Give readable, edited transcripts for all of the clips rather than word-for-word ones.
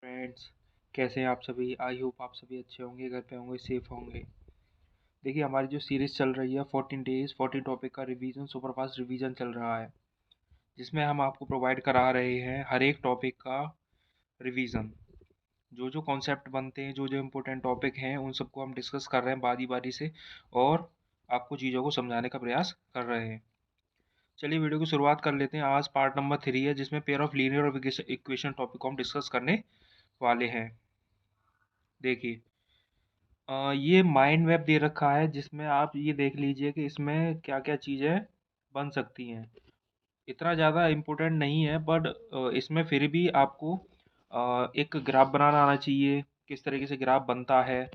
Friends, कैसे हैं आप सभी। आई होप आप सभी अच्छे होंगे, घर पे होंगे, सेफ होंगे। देखिए, हमारी जो सीरीज़ चल रही है 14 डेज 14 टॉपिक का रिवीजन, सुपरफास्ट रिवीजन चल रहा है, जिसमें हम आपको प्रोवाइड करा रहे हैं हर एक टॉपिक का रिवीजन। जो जो कॉन्सेप्ट बनते हैं, जो जो इम्पोर्टेंट टॉपिक हैं, उन सबको हम डिस्कस कर रहे हैं बारी बारी से, और आपको चीज़ों को समझाने का प्रयास कर रहे हैं। चलिए वीडियो की शुरुआत कर लेते हैं। आज पार्ट नंबर 3 है, जिसमें पेयर ऑफ लीनियर और इक्वेशन टॉपिक को हम डिस्कस करने वाले हैं। देखिए, ये माइंड मैप दे रखा है, जिसमें आप ये देख लीजिए कि इसमें क्या क्या चीज़ें बन सकती हैं। इतना ज़्यादा इम्पोर्टेंट नहीं है, बट इसमें फिर भी आपको एक ग्राफ बनाना आना चाहिए, किस तरीके से ग्राफ बनता है,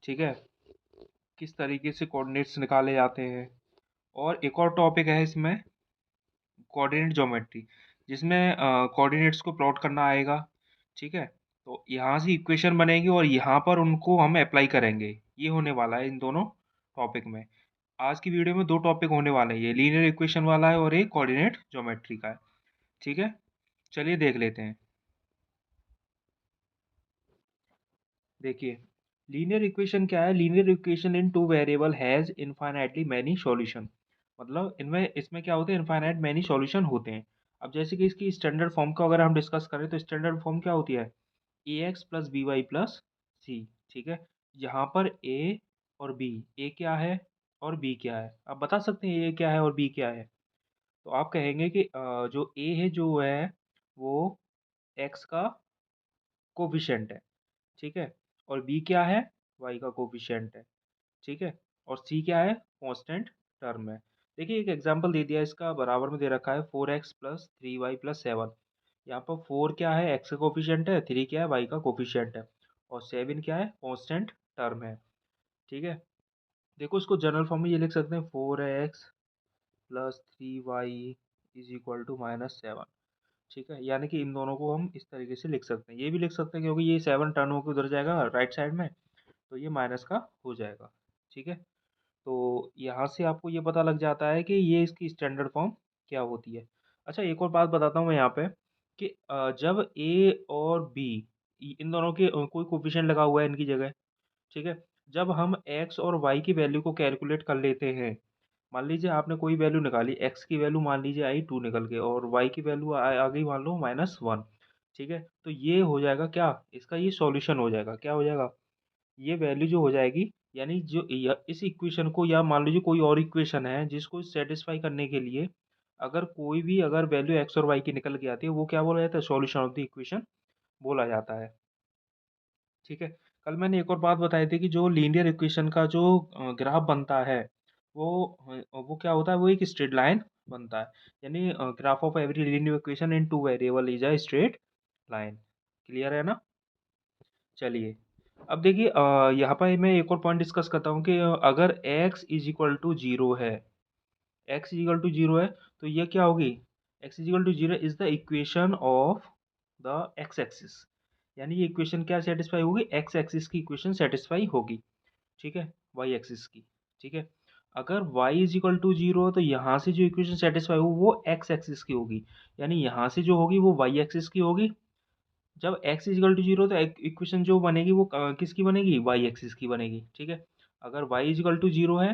ठीक है, किस तरीके से कोऑर्डिनेट्स निकाले जाते हैं। और एक और टॉपिक है इसमें, कोऑर्डिनेट ज्योमेट्री, जिसमें कोऑर्डिनेट्स को प्लॉट करना आएगा, ठीक है। तो यहाँ से इक्वेशन बनेगी और यहाँ पर उनको हम अप्लाई करेंगे। ये होने वाला है इन दोनों टॉपिक में। आज की वीडियो में दो टॉपिक होने वाले हैं, ये लीनियर इक्वेशन वाला है और एक कोऑर्डिनेट ज्योमेट्री का है, ठीक है। चलिए देख लेते हैं। देखिए, लीनियर इक्वेशन क्या है। Linear equation in two variable has infinitely many solution. मतलब इनमें इसमें क्या होते हैं, इनफाइनाइट मैनी सॉल्यूशन होते हैं। अब जैसे कि इसकी स्टैंडर्ड फॉर्म का अगर हम डिस्कस करें, तो स्टैंडर्ड फॉर्म क्या होती है, A X plus B Y plus C, ठीक है। यहाँ पर ए और बी, ए क्या है और बी क्या है, आप बता सकते हैं ए क्या है और बी क्या है। तो आप कहेंगे कि जो ए है जो है वो एक्स का कोफिशिएंट है, ठीक है। और बी क्या है, वाई का कोफिशिएंट है, ठीक है। और सी क्या है, कांस्टेंट टर्म है। देखिए, एक एग्जांपल दे दिया, इसका बराबर में दे रखा है 4x प्लस 3y प्लस 7। यहाँ पर 4 क्या है, x का कोफिशिएंट है, 3 क्या है, y का कोफिशिएंट है, और 7 क्या है, कांस्टेंट टर्म है, ठीक है। देखो, इसको जनरल फॉर्म में ये लिख सकते हैं, 4x plus 3y is equal to -7, ठीक है। यानी कि इन दोनों को हम इस तरीके से लिख सकते हैं। ये भी लिख सकते हैं क्योंकि ये 7 टर्न होकर उधर जाएगा राइट साइड में, तो ये माइनस का हो जाएगा, ठीक है। तो यहाँ से आपको ये पता लग जाता है कि ये इसकी स्टैंडर्ड फॉर्म क्या होती है। अच्छा, एक और बात बताता हूँ मैं यहाँ पे कि जब ए और बी, इन दोनों के कोई कोफिशिएंट लगा हुआ है इनकी जगह, ठीक है। जब हम एक्स और वाई की वैल्यू को कैलकुलेट कर लेते हैं, मान लीजिए आपने कोई वैल्यू निकाली, एक्स की वैल्यू मान लीजिए आई 2 निकल के, और वाई की वैल्यू आ गई मान लो -1, ठीक है। तो ये हो जाएगा क्या, इसका ये सॉल्यूशन हो जाएगा, क्या हो जाएगा, ये वैल्यू जो हो जाएगी, यानी जो इस इक्वेशन को, या मान लीजिए कोई और इक्वेशन है जिसको सेटिस्फाई करने के लिए अगर कोई भी अगर वैल्यू एक्स और वाई की निकल के आती है, वो क्या बोला जाता है, सॉल्यूशन ऑफ द इक्वेशन बोला जाता है, ठीक है। कल मैंने एक और बात बताई थी कि जो लीनियर इक्वेशन का जो ग्राफ बनता है, वो वो क्या होता है, वो एक स्ट्रेट लाइन बनता है। यानी graph of every linear equation in two variable is a straight line. Clear है ना। चलिए, अब देखिए, यहाँ पर मैं एक और पॉइंट डिस्कस करता हूँ कि अगर x is equal to zero है, x is equal to zero है, तो ये क्या होगी, x is equal to zero is the equation of the x axis. यानी ये इक्वेशन क्या सेटिस्फाई होगी, x एक्सिस की इक्वेशन सेटिस्फाई होगी, ठीक है, y एक्सिस की, ठीक है। अगर y is equal to zero, तो यहाँ से जो इक्वेशन सेटिस्फाई होगी वो x एक्सिस की होगी, यानी यहाँ से जो होगी वो y एक्सिस की होगी। जब x इजिकल टू जीरो, तो इक्वेशन जो बनेगी वो किसकी बनेगी, वाई एक्सिस की बनेगी, ठीक है। अगर y इजिकल टू जीरो है,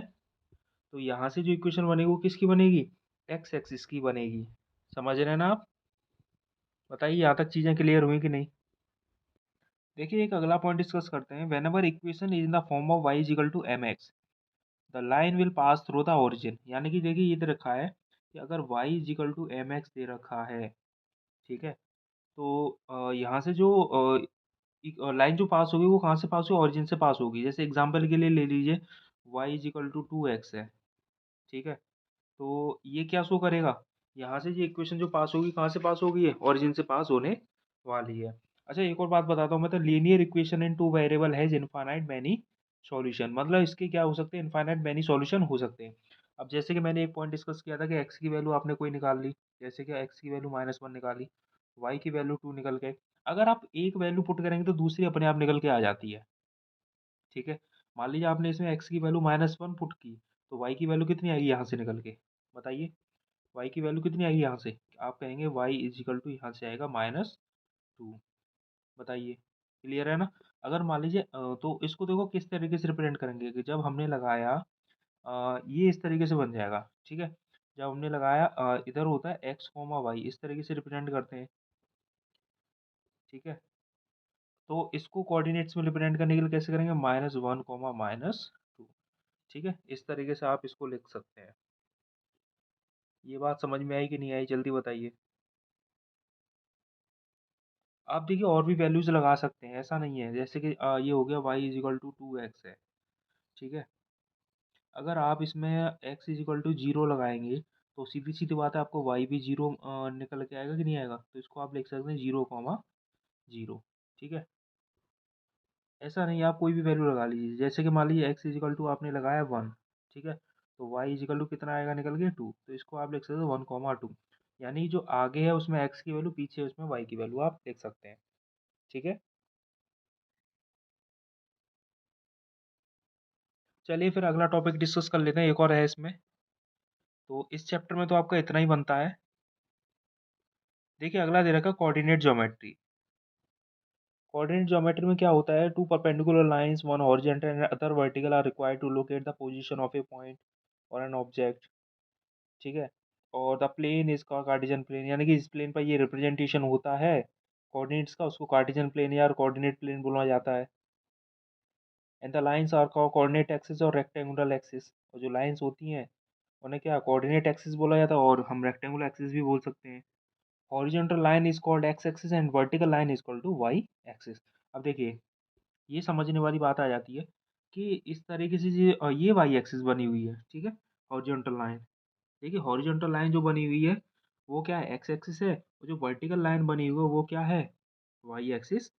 तो यहाँ से जो इक्वेशन बनेगी वो किसकी बनेगी, x एक्सिस की बनेगी। समझ रहे हैं ना आप। बताइए, यहाँ तक चीज़ें क्लियर हुई कि नहीं। देखिए, एक अगला पॉइंट डिस्कस करते हैं। Whenever equation is in the form of y equal to M x, the line will pass through the origin. यानी कि देखिए, ये दे रखा है कि अगर y equal to M X दे रखा है, ठीक है, तो यहाँ से जो लाइन जो पास होगी वो कहाँ से पास होगी, ओरिजिन से पास होगी। जैसे एग्जांपल के लिए ले लीजिए, y is equal to 2x है, ठीक है। तो ये क्या शो करेगा, यहाँ से ये इक्वेशन जो पास होगी कहाँ से पास होगी, है ओरिजिन से पास होने वाली है। अच्छा, एक और बात बताता हूँ मैं, तो linear equation in two variable has infinite many solution. मतलब इसके क्या हो सकते हैं, इनफाइनाइट मैनी सॉल्यूशन हो सकते हैं। अब जैसे कि मैंने एक पॉइंट डिस्कस किया था कि एक्स की वैल्यू आपने कोई निकाल ली, जैसे कि एक्स की वैल्यू -1 निकाली, वाई की वैल्यू 2 निकल गए। अगर आप एक वैल्यू पुट करेंगे तो दूसरी अपने आप निकल के आ जाती है, ठीक है। मान लीजिए आपने इसमें एक्स की वैल्यू -1 पुट की, तो वाई की वैल्यू कितनी आएगी यहाँ से निकल के, बताइए, वाई की वैल्यू कितनी आएगी यहाँ से। आप कहेंगे वाई इज इक्वल टू यहाँ से आएगा -2, बताइए, क्लियर है ना? अगर मान लीजिए तो इसको देखो किस तरीके से रिप्रेजेंट करेंगे कि जब हमने लगाया ये इस तरीके से बन जाएगा, ठीक है? जब हमने लगाया इधर होता है x, y इस तरीके से रिप्रेजेंट करते हैं, ठीक है? तो इसको कोऑर्डिनेट्स में रिप्रेजेंट करने के लिए कैसे करेंगे? -1, -2, ठीक है? इस तरीके से आप इसको लिख सकते हैं। ये बात समझ में आई कि नहीं आई जल्दी बताइए? आप देखिए और भी वैल्यूज़ लगा सकते हैं, ऐसा नहीं है। जैसे कि ये हो गया y = 2x है, ठीक है? अगर आप इसमें x = 0 लगाएँगे, तो सीधी-सीधी बात है आपको y भी 0 निकल के आएगा कि नहीं आएगा? तो इसको आप लिख सकते हैं 0, 0, ठीक है? ऐसा नहीं है आप कोई भी वैल्यू लगा लीजिए। जैसे कि मान लीजिए x = आपने लगाया 1, ठीक है? तो y = कितना आएगा निकल के 2, तो इसको आप लिख सकते हो 1, 2 यानी जो आगे है उसमें x की वैल्यू, पीछे उसमें y की वैल्यू आप लिख सकते हैं, ठीक है? चलिए फिर अगला टॉपिक डिस्कस कर लेते हैं, एक और है इसमें। तो इस चैप्टर में तो आपका इतना ही बनता है। देखिए अगला दे रखा है कोऑर्डिनेट ज्योमेट्री। कोऑर्डिनेट ज्योमेट्री में क्या होता है? Two perpendicular lines, one horizontal and other vertical are required to locate the position of a point और एन ऑब्जेक्ट, ठीक है? और द प्लेन इज का कार्टेशियन प्लेन, यानी कि इस प्लेन पर ये रिप्रेजेंटेशन होता है कोऑर्डिनेट्स का, उसको कार्टेशियन प्लेन या कोऑर्डिनेट प्लेन बोला जाता है। एंड द लाइंस आर का कोऑर्डिनेट एक्सिस और रेक्टेंगुलर एक्सिस, और जो लाइंस होती हैं उन्हें क्या कोऑर्डिनेट एक्सिस बोला जाता है, और हम रेक्टेंगुलर एक्सिस भी बोल सकते हैं। Horizontal line is called x axis and vertical line is called to y axis. अब देखिए ये समझने वाली बात आ जाती है कि इस तरीके से ये वाई एक्सिस बनी हुई है, ठीक है? हॉरिजॉन्टल लाइन, देखिए हॉरिजॉन्टल लाइन जो बनी हुई है वो क्या है? एक्स एक्सिस है, और जो वर्टिकल लाइन बनी हुई है वो क्या है? वाई एक्सिस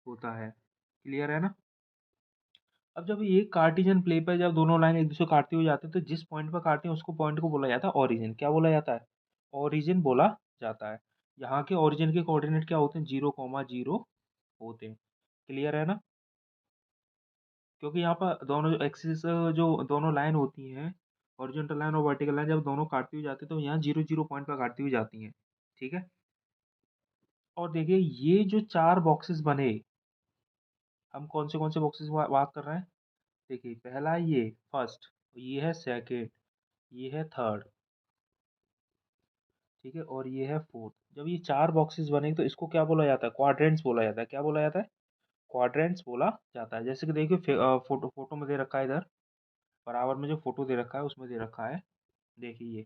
होता है। क्लियर है ना? अब जब ये कार्टेशियन प्लेन पर जब दोनों लाइन एक दूसरे को काटती हुई जाती है, तो जिस पॉइंट पर काटते हैं उसको पॉइंट को बोला जाता है ओरिजिन। क्या बोला जाता है? ओरिजिन बोला जाता है। यहाँ के ओरिजिन के कोऑर्डिनेट क्या होते हैं? 0, 0 होते हैं। क्लियर है ना? क्योंकि यहाँ पर दोनों जो एक्सिस जो दोनों लाइन होती हैं, हॉरिजॉन्टल लाइन और वर्टिकल लाइन, जब दोनों काटती हुई जाती है तो यहाँ 0, 0 पॉइंट पर काटती हुई जाती हैं, ठीक है? और देखिए ये जो 4 बॉक्सेस बने, हम कौन से बॉक्सेस बात कर रहे हैं? देखिए पहला ये फर्स्ट, ये है सेकंड, ये है थर्ड, ठीक है? और ये है फोर्थ। जब ये 4 बॉक्सेस बने तो इसको क्या बोला जाता है? क्वाड्रेंट्स बोला जाता है। क्या बोला जाता है? क्वाड्रेंट्स बोला जाता है। जैसे कि देखिए फोटो फोटो में दे रखा है इधर, बराबर में जो फोटो दे रखा है उसमें दे रखा है, देखिए ये।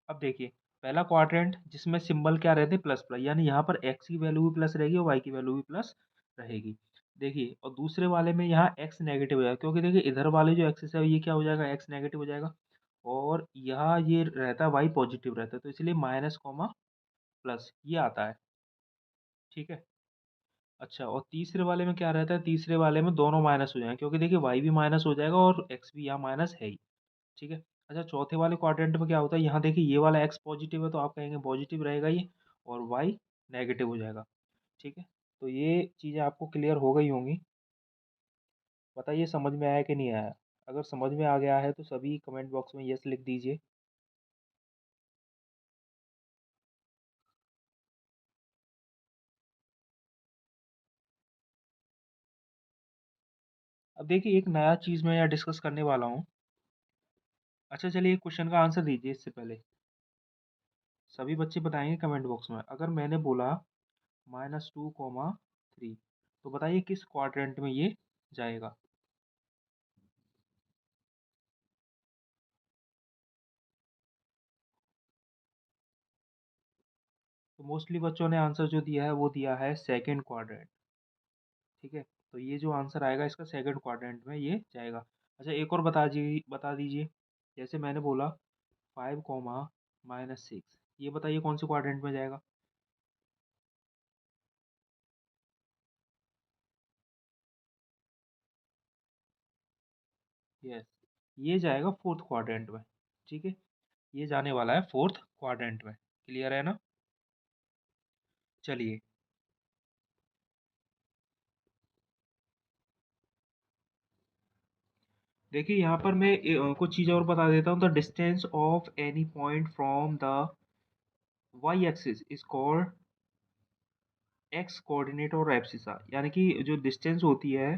अब देखिए पहला क्वाड्रेंट जिसमें सिंबल क्या रहते हैं? प्लस प्लस, यानी यहाँ पर एक्स की वैल्यू भी प्लस रहेगी और वाई की वैल्यू भी प्लस रहेगी। देखिए और दूसरे वाले में यहाँ एक्स नेगेटिव हो जाएगा, क्योंकि देखिए इधर वाले जो एक्सिस है ये क्या हो जाएगा? एक्स नेगेटिव हो जाएगा, और यहाँ ये रहता है वाई पॉजिटिव रहता है, तो इसलिए माइनस कॉमा प्लस ये आता है, ठीक है? अच्छा, और तीसरे वाले में क्या रहता है? तीसरे वाले में दोनों माइनस हो जाएंगे, क्योंकि देखिए वाई भी माइनस हो जाएगा और एक्स भी यहाँ माइनस है ही, ठीक है? अच्छा चौथे वाले क्वाड्रेंट में क्या होता है? यहाँ देखिए ये वाला एक्स पॉजिटिव है तो आप कहेंगे पॉजिटिव रहेगा ये, और वाई नेगेटिव हो जाएगा, ठीक है? तो ये चीज़ें आपको क्लियर हो गई होंगी। बताइए समझ में आया कि नहीं आया? अगर समझ में आ गया है तो सभी कमेंट बॉक्स में यस लिख दीजिए। अब देखिए एक नया चीज़ मैं यहाँ डिस्कस करने वाला हूँ। अच्छा चलिए क्वेश्चन का आंसर दीजिए इससे पहले। सभी बच्चे बताएंगे कमेंट बॉक्स में। अगर मैंने बोला -2, 3, तो बताइए किस क्वाड्रेंट में ये जाएगा? तो मोस्टली बच्चों ने आंसर जो दिया है वो दिया है सेकंड क्वाड्रेंट, ठीक है? तो ये जो आंसर आएगा इसका सेकंड क्वाड्रेंट में ये जाएगा। अच्छा एक और बता दीजिए। जैसे मैंने बोला 5, -6, ये बताइए कौन से क्वाड्रेंट में जाएगा? यस, ये जाएगा फोर्थ क्वाड्रेंट में, ठीक है? ये जाने वाला है फोर्थ क्वाड्रेंट में। क्लियर है ना? चलिए देखिए यहाँ पर मैं कुछ चीज़ और बता देता हूँ। The distance of any point from the y axis is called x coordinate और एब्सिसा, यानी कि जो डिस्टेंस होती है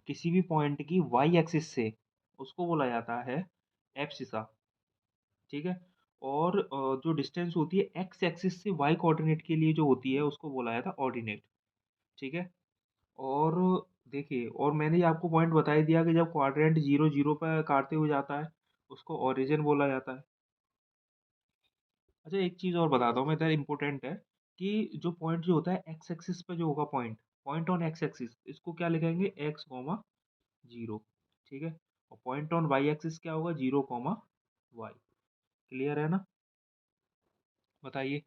किसी भी पॉइंट की वाई एक्सिस से, उसको बोला जाता है एब्सिसा। ठीक है। और जो डिस्टेंस होती है एक्स एक्सिस से वाई कोऑर्डिनेट के लिए जो होती है उसको बोला जाता है ऑर्डिनेट। ठीक है। और देखिए, और मैंने ये आपको पॉइंट बता ही दिया कि जब क्वाड्रेंट जीरो जीरो पर काटते हुए जाता है उसको ओरिजिन बोला जाता है। अच्छा, एक चीज़ और बताता हूँ मैं, इधर इम्पोर्टेंट है कि जो पॉइंट जो होता है एक्स एक्सिस पे जो होगा point, point on x axis, इसको क्या लिखेंगे, एक्स कॉमा जीरो। ठीक है। और पॉइंट ऑन वाई एक्सिस क्या होगा, जीरो कॉमा वाई। क्लियर है ना? बताइए।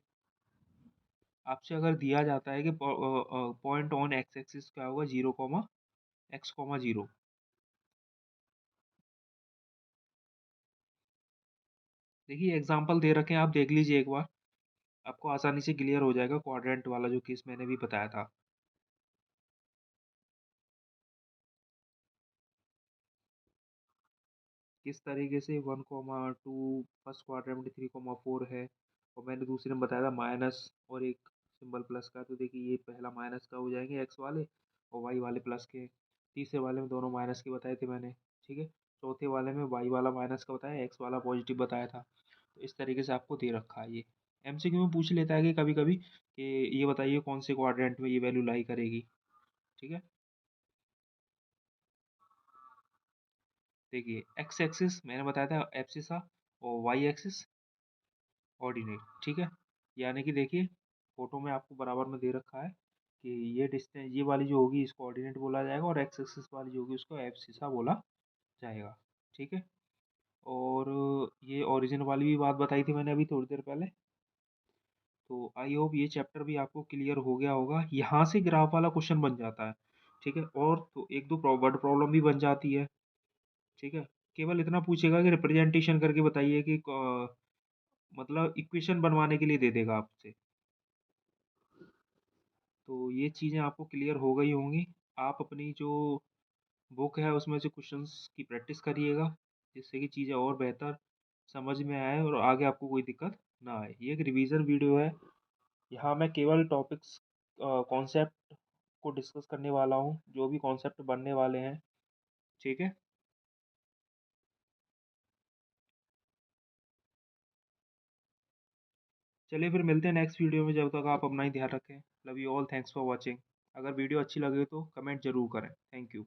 आपसे अगर दिया जाता है कि पॉइंट ऑन एक्स एक्सिस क्या होगा, zero comma x comma zero. देखिए एग्जाम्पल दे रखे हैं, आप देख लीजिए एक बार, आपको आसानी से क्लियर हो जाएगा क्वाड्रेंट वाला जो केस मैंने भी बताया था। किस तरीके से 1,2 फर्स्ट क्वाड्रेंट में 3,4 है, और मैंने दूसरे में बताया था माइनस और एक सिंबल प्लस का। तो देखिए ये पहला माइनस का हो जाएंगे एक्स वाले, और वाई वाले प्लस के। तीसरे वाले में दोनों माइनस के बताए थे मैंने। ठीक है। चौथे वाले में वाई वाला माइनस का बताया, एक्स वाला पॉजिटिव बताया था। तो इस तरीके से आपको दे रखा है ये। एमसीक्यू में पूछ लेता है कि कभी कभी कि ये बताइए कौन से क्वाड्रेंट में ये वैल्यू लाई करेगी। ठीक है। देखिए एक्स एक्सिस मैंने बताया था एब्सिसा, और वाई एक्सिस ऑर्डिनेट। ठीक है। यानी कि देखिए फोटो में आपको बराबर में दे रखा है कि ये डिस्टेंस, ये वाली जो होगी इसको ऑर्डिनेट बोला जाएगा, और एक्स एक्सिस वाली जो होगी उसको एब्सिसा बोला जाएगा। ठीक है। और ये ओरिजिन वाली भी बात बताई थी मैंने अभी थोड़ी देर पहले। तो आई होप ये चैप्टर भी आपको क्लियर हो गया होगा। यहाँ से ग्राफ वाला क्वेश्चन बन जाता है। ठीक है। और तो एक दो वर्ड प्रॉब्लम भी बन जाती है। ठीक है। केवल इतना पूछेगा कि रिप्रेजेंटेशन करके बताइए कि मतलब इक्वेशन बनवाने के लिए दे देगा आपसे। तो ये चीज़ें आपको क्लियर हो गई होंगी। आप अपनी जो बुक है उसमें से क्वेश्चंस की प्रैक्टिस करिएगा, जिससे कि चीज़ें और बेहतर समझ में आए और आगे आपको कोई दिक्कत ना आए। ये एक रिवीजन वीडियो है। यहाँ मैं केवल टॉपिक्स, कॉन्सेप्ट को डिस्कस करने वाला हूँ, जो भी कॉन्सेप्ट बनने वाले हैं। ठीक है। चलिए फिर मिलते हैं नेक्स्ट वीडियो में, जब तक आप अपना ही ध्यान रखें। Love you all, thanks for watching. अगर वीडियो अच्छी लगे तो कमेंट जरूर करें। Thank you.